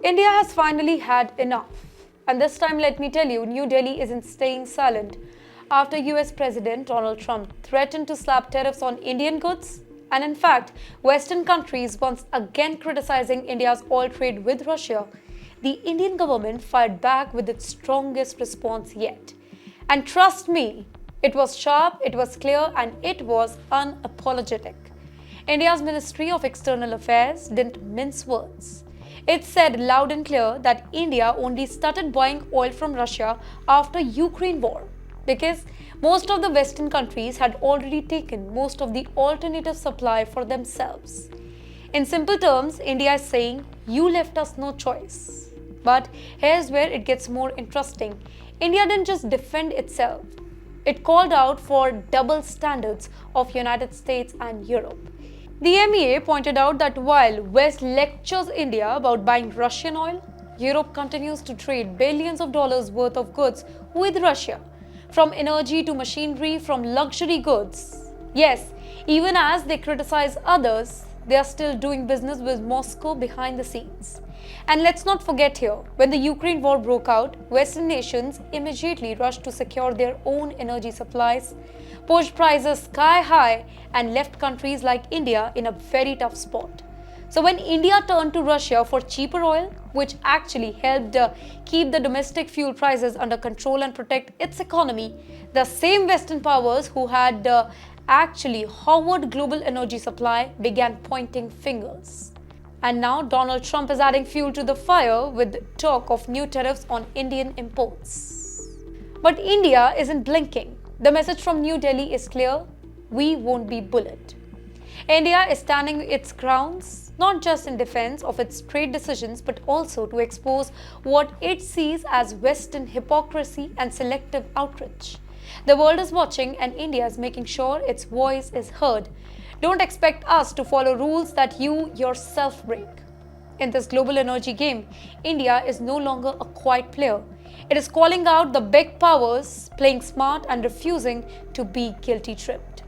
India has finally had enough. And this time, let me tell you, New Delhi isn't staying silent. After US President Donald Trump threatened to slap tariffs on Indian goods, and in fact, Western countries once again criticizing India's oil trade with Russia, the Indian government fired back with its strongest response yet. And trust me, it was sharp, it was clear, and it was unapologetic. India's Ministry of External Affairs didn't mince words. It said loud and clear that India only started buying oil from Russia after Ukraine war because most of the Western countries had already taken most of the alternative supply for themselves. In simple terms, India is saying, you left us no choice. But here's where it gets more interesting. India didn't just defend itself. It called out for double standards of United States and Europe. The MEA pointed out that while West lectures India about buying Russian oil, Europe continues to trade billions of dollars worth of goods with Russia, from energy to machinery, from luxury goods. Yes, even as they criticize others, they are still doing business with Moscow behind the scenes. And let's not forget here, when the Ukraine war broke out, Western nations immediately rushed to secure their own energy supplies, pushed prices sky high, and left countries like India in a very tough spot. So when India turned to Russia for cheaper oil, which actually helped keep the domestic fuel prices under control and protect its economy, the same Western powers who had actually hovered global energy supply began pointing fingers. And now Donald Trump is adding fuel to the fire with talk of new tariffs on Indian imports. But India isn't blinking. The message from New Delhi is clear: we won't be bullied. India is standing its grounds, not just in defense of its trade decisions, but also to expose what it sees as Western hypocrisy and selective outreach. The world is watching, and India is making sure its voice is heard. Don't expect us to follow rules that you yourself break. In this global energy game, India is no longer a quiet player. It is calling out the big powers, playing smart and refusing to be guilty tripped.